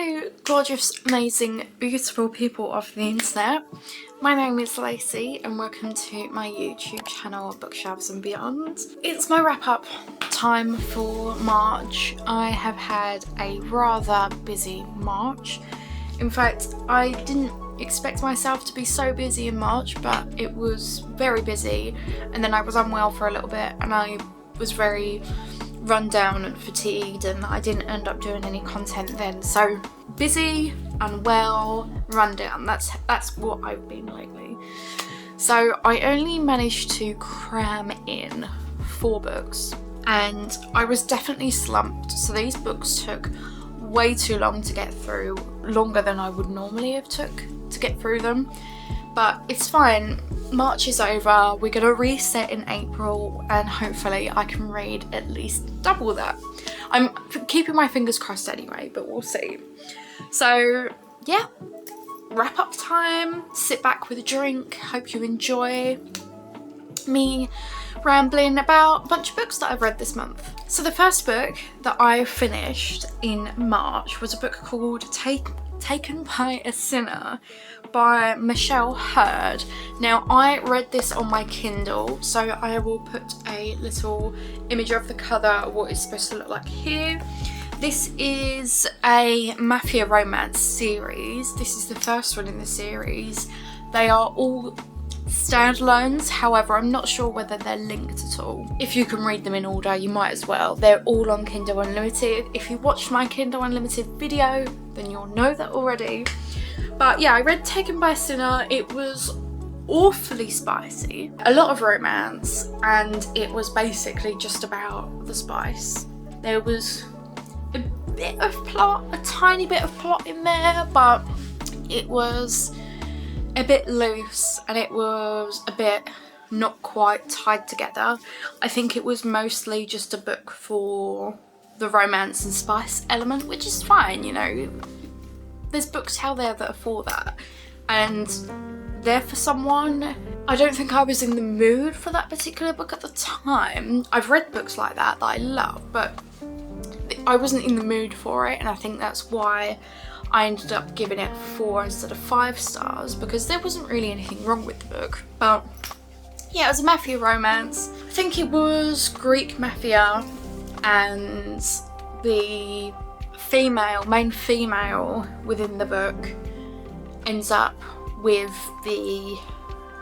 Hello, gorgeous, amazing, beautiful people of the internet. My name is Lacey and welcome to my YouTube channel, Bookshelves and Beyond. It's my wrap-up time for March. I have had a rather busy March. In fact, I didn't expect myself to be so busy in March, but it was very busy, and then I was unwell for a little bit and I was very run down and fatigued, and I didn't end up doing any content then. So busy, unwell, run down, that's what I've been lately. So I only managed to cram in 4 books and I was definitely slumped. So these books took way too long to get through, longer than I would normally have took to get through them, but it's fine. March is over, we're gonna reset in April and hopefully I can read at least double that. I'm keeping my fingers crossed anyway, but we'll see. So yeah, wrap up time, sit back with a drink, hope you enjoy me rambling about a bunch of books that I've read this month. So the first book that I finished in March was a book called Taken by a Sinner by Michelle Hurd. Now I read this on my Kindle, so I will put a little image of the cover, what it's supposed to look like here. This is a mafia romance series. This is the first one in the series. They are all standalones, however I'm not sure whether they're linked at all. If you can read them in order, you might as well. They're all on Kindle Unlimited. If you watched my Kindle Unlimited video, then you'll know that already. But yeah, I read Taken by a Sinner. It was awfully spicy, a lot of romance, and it was basically just about the spice. There was a bit of plot, a tiny bit of plot in there, but it was a bit loose and it was a bit not quite tied together. I think it was mostly just a book for the romance and spice element, which is fine, you know. There's books out there that are for that and they're for someone. I don't think I was in the mood for that particular book at the time. I've read books like that I love, but I wasn't in the mood for it, and I think that's why I ended up giving it 4 instead of 5 stars, because there wasn't really anything wrong with the book. But yeah, it was a mafia romance. I think it was Greek mafia, and the main female within the book ends up with the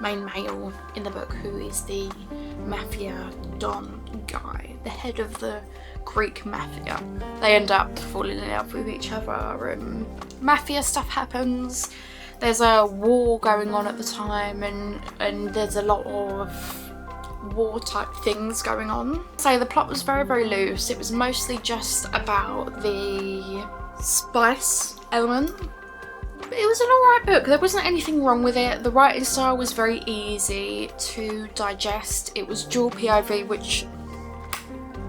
main male in the book, who is the mafia don guy, the head of the Greek mafia. They end up falling in love with each other and mafia stuff happens. There's a war going on at the time, and there's a lot of war type things going on. So the plot was very, very loose. It was mostly just about the spice element. But it was an alright book. There wasn't anything wrong with it. The writing style was very easy to digest. It was dual POV, which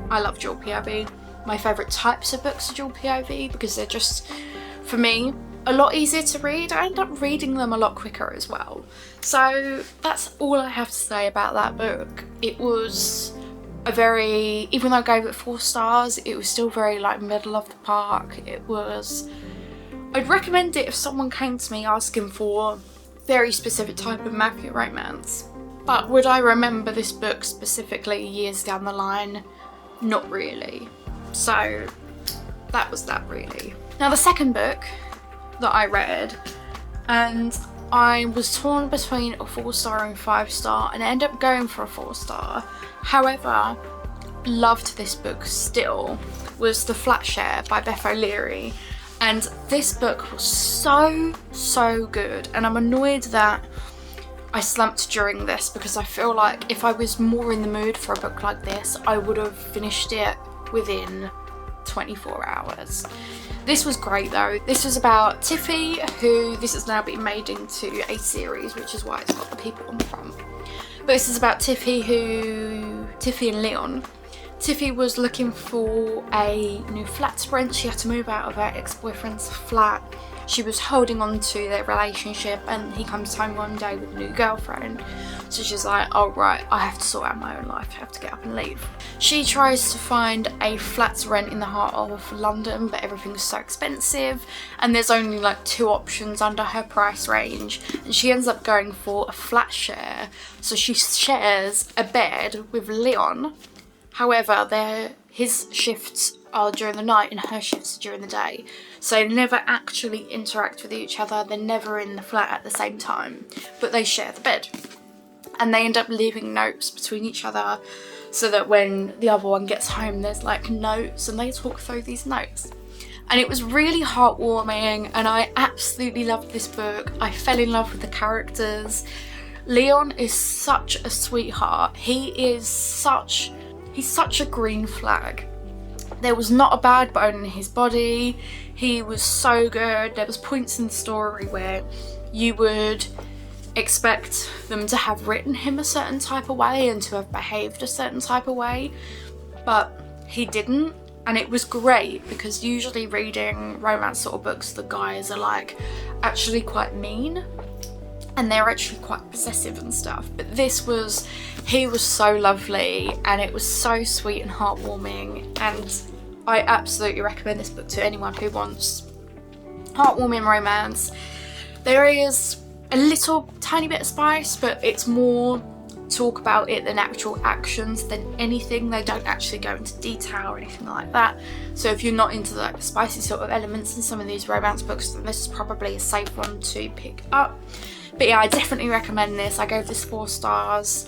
I love dual POV. My favourite types of books are dual POV because they're just, for me, a lot easier to read. I end up reading them a lot quicker as well. So that's all I have to say about that book. It was a very, even though I gave it 4 stars, it was still very like middle of the park. It was, I'd recommend it if someone came to me asking for a very specific type of mafia romance. But would I remember this book specifically years down the line? Not really. So that was that really. Now the second book that I read, and I was torn between a 4-star and 5-star, and I ended up going for a 4-star. However, loved this book still, was The Flatshare by Beth O'Leary. And this book was so good, and I'm annoyed that I slumped during this, because I feel like if I was more in the mood for a book like this, I would have finished it within 24 hours. This was great though. This was about Tiffy, who, this has now been made into a series, which is why it's got the people on the front. But this is about Tiffy and Leon. Tiffy was looking for a new flat to rent. She had to move out of her ex-boyfriend's flat, she was holding on to their relationship, and he comes home one day with a new girlfriend. So she's like, oh right, I have to sort out my own life, I have to get up and leave. She tries to find a flat to rent in the heart of London, but everything's so expensive and there's only like 2 options under her price range, and she ends up going for a Flatshare. So she shares a bed with Leon. However, his shifts are during the night and her shifts are during the day, so they never actually interact with each other. They're never in the flat at the same time, but they share the bed. And they end up leaving notes between each other so that when the other one gets home, there's like notes and they talk through these notes. And it was really heartwarming, and I absolutely loved this book. I fell in love with the characters. Leon is such a sweetheart. He's such a green flag. There was not a bad bone in his body. He was so good. There was points in the story where you would expect them to have written him a certain type of way and to have behaved a certain type of way, but he didn't. And it was great, because usually reading romance sort of books, the guys are like actually quite mean and they're actually quite possessive and stuff, but he was so lovely and it was so sweet and heartwarming, and I absolutely recommend this book to anyone who wants heartwarming romance. There is a little tiny bit of spice, but it's more talk about it than actual actions than anything. They don't actually go into detail or anything like that, so if you're not into like the spicy sort of elements in some of these romance books, then this is probably a safe one to pick up. But yeah, I definitely recommend this. I gave this 4 stars.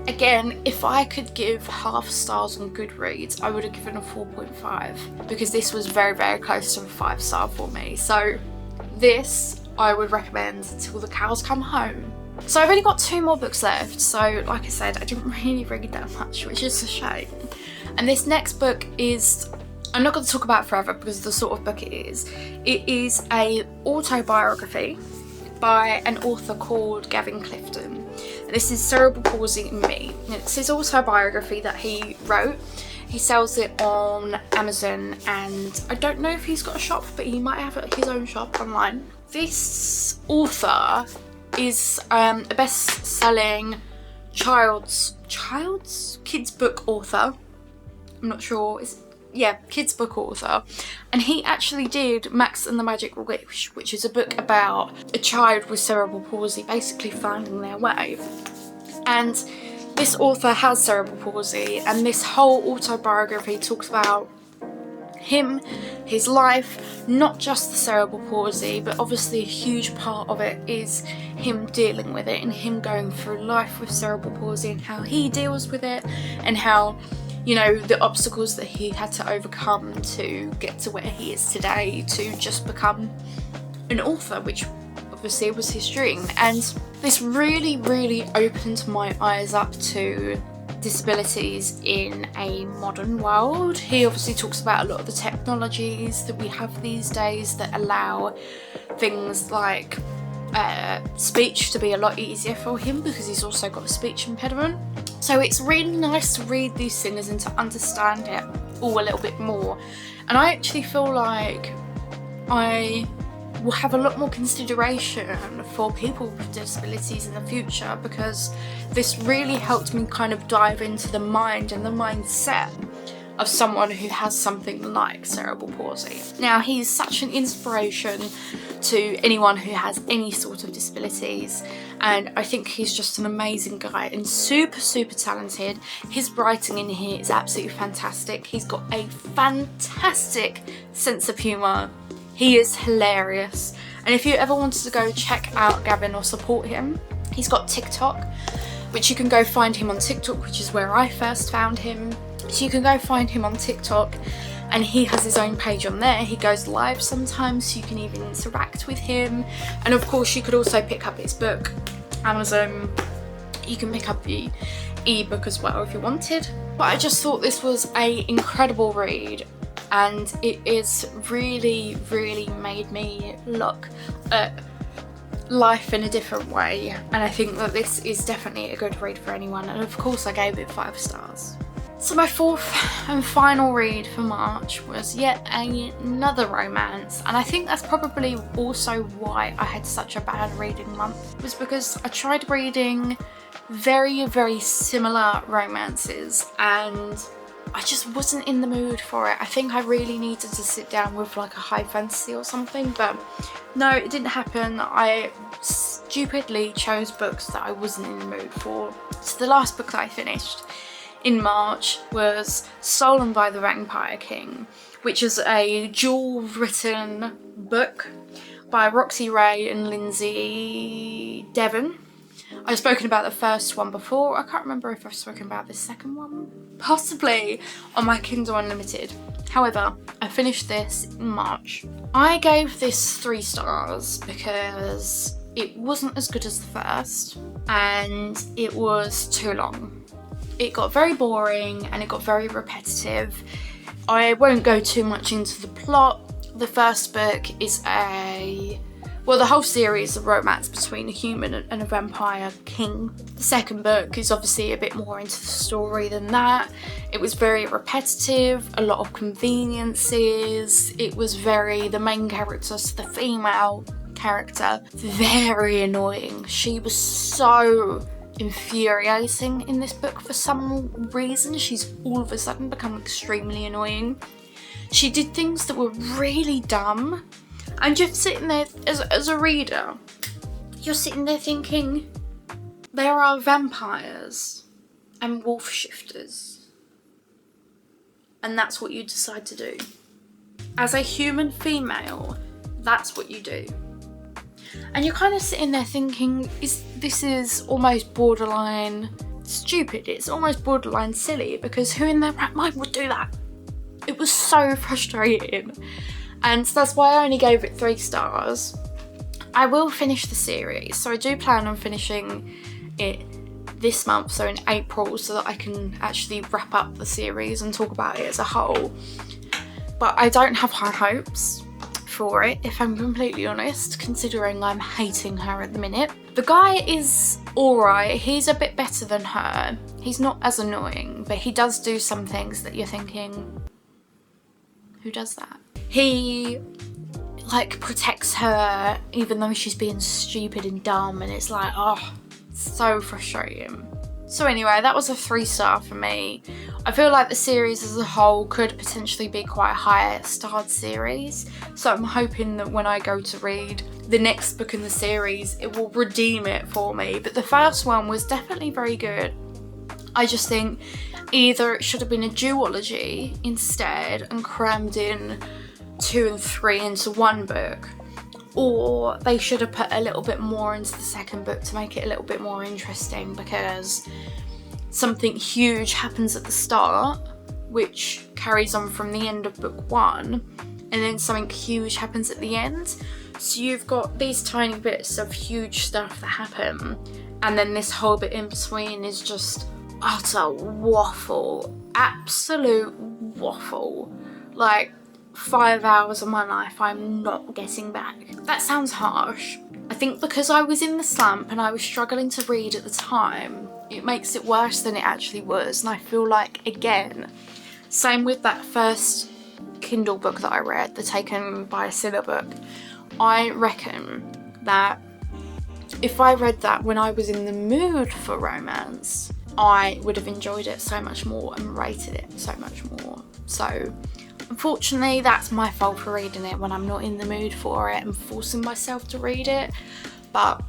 Again, if I could give half stars on Goodreads, I would have given a 4.5, because this was very, very close to a 5-star for me. So this I would recommend till the cows come home. So I've only got 2 more books left, so like I said, I didn't really read that much, which is a shame. And this next book is, I'm not going to talk about it forever because of the sort of book it is. It is a autobiography by an author called Gavin Clifton. This is Cerebral, Palsy and Me. And it's his autobiography that he wrote. He sells it on Amazon, and I don't know if he's got a shop, but he might have his own shop online. This author is a best-selling kids book author. I'm not sure. Kids book author. And he actually did Max and the Magic Wish, which is a book about a child with cerebral palsy basically finding their way. And this author has cerebral palsy, and this whole autobiography talks about him, his life, not just the cerebral palsy, but obviously a huge part of it is him dealing with it and him going through life with cerebral palsy and how he deals with it, and how, you know, the obstacles that he had to overcome to get to where he is today, to just become an author, which obviously was his dream. And this really, really opened my eyes up to disabilities in a modern world. He obviously talks about a lot of the technologies that we have these days that allow things like speech to be a lot easier for him, because he's also got a speech impediment. So it's really nice to read these things and to understand it all a little bit more. And I actually feel like I will have a lot more consideration for people with disabilities in the future, because this really helped me kind of dive into the mind and the mindset of someone who has something like cerebral palsy. Now, he's such an inspiration to anyone who has any sort of disabilities, and I think he's just an amazing guy and super, super talented. His writing in here is absolutely fantastic. He's got a fantastic sense of humour. He is hilarious. And if you ever wanted to go check out Gavin or support him, he's got TikTok, which you can go find him on TikTok, which is where I first found him. So you can go find him on TikTok, and he has his own page on there. He goes live sometimes, so you can even interact with him. And of course, you could also pick up his book, Amazon. You can pick up the ebook as well if you wanted. But I just thought this was an incredible read, and it is really, really made me look at life in a different way. And I think that this is definitely a good read for anyone. And of course, I gave it 5 stars. So my fourth and final read for March was yet another romance, and I think that's probably also why I had such a bad reading month, was because I tried reading very similar romances and I just wasn't in the mood for it. I think I really needed to sit down with like a high fantasy or something, but no, it didn't happen. I stupidly chose books that I wasn't in the mood for. So the last book that I finished in March was Stolen by the Vampire King, which is a dual written book by Roxie and Lindsey Devin. I've spoken about the first one before. I can't remember if I've spoken about the second one. Possibly on my Kindle Unlimited. However, I finished this in March. I gave this 3 stars because it wasn't as good as the first and it was too long. It got very boring and it got very repetitive. I won't go too much into the plot. The first book is the whole series is a romance between a human and a vampire king. The second book is obviously a bit more into the story than that. It was very repetitive, a lot of conveniences. It was the main character, so the female character, very annoying. She was so infuriating in this book for some reason. She's all of a sudden become extremely annoying. She did things that were really dumb. I'm just sitting there as a reader, you're sitting there thinking, there are vampires and wolf shifters, and that's what you decide to do. As a human female, that's what you do. And you're kind of sitting there thinking, this is almost borderline stupid, it's almost borderline silly, because who in their right mind would do that? It was so frustrating. And so that's why I only gave it 3 stars. I will finish the series, so I do plan on finishing it this month, so in April, so that I can actually wrap up the series and talk about it as a whole. But I don't have high hopes for it, if I'm completely honest, considering I'm hating her at the minute. The guy is alright, he's a bit better than her. He's not as annoying, but he does do some things that you're thinking, who does that? He like protects her even though she's being stupid and dumb, and it's like, oh, so frustrating. So anyway, that was a 3-star for me. I feel like the series as a whole could potentially be quite a high starred series, so I'm hoping that when I go to read the next book in the series, it will redeem it for me. But the first one was definitely very good. I just think either it should have been a duology instead and crammed in 2 and 3 into one book, or they should have put a little bit more into the second book to make it a little bit more interesting, because something huge happens at the start which carries on from the end of book 1, and then something huge happens at the end. So you've got these tiny bits of huge stuff that happen, and then this whole bit in between is just utter waffle, absolute waffle. Like 5 hours of my life I'm not getting back. That sounds harsh. I think because I was in the slump and I was struggling to read at the time, it makes it worse than it actually was. And I feel like, again, same with that first Kindle book that I read, the Taken by a Sinner book, I reckon that if I read that when I was in the mood for romance, I would have enjoyed it so much more and rated it so much more. So unfortunately, that's my fault for reading it when I'm not in the mood for it and forcing myself to read it. But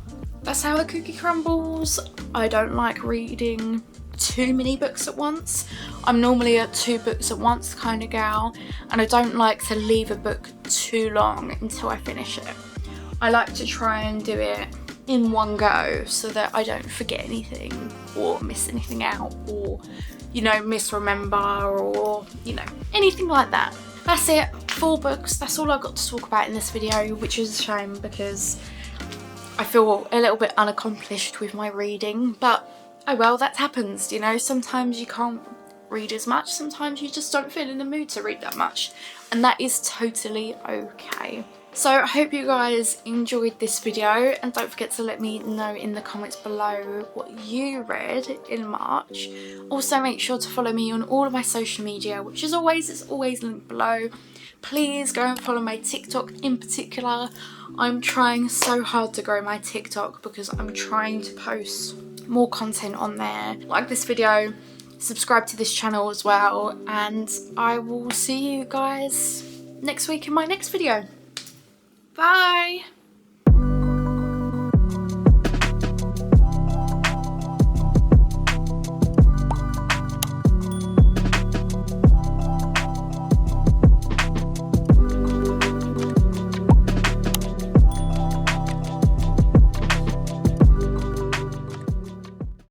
that's how the cookie crumbles. I don't like reading too many books at once. I'm normally a 2 books at once kind of gal, and I don't like to leave a book too long until I finish it. I like to try and do it in one go so that I don't forget anything or miss anything out, or misremember, or anything like that. That's it, 4 books, that's all I've got to talk about in this video, which is a shame because I feel a little bit unaccomplished with my reading, but oh well, that happens, sometimes you can't read as much, sometimes you just don't feel in the mood to read that much, and that is totally okay. So I hope you guys enjoyed this video, and don't forget to let me know in the comments below what you read in March. Also make sure to follow me on all of my social media, which is always linked below. Please go and follow my TikTok in particular. I'm trying so hard to grow my TikTok because I'm trying to post more content on there. Like this video, subscribe to this channel as well, and I will see you guys next week in my next video. Bye!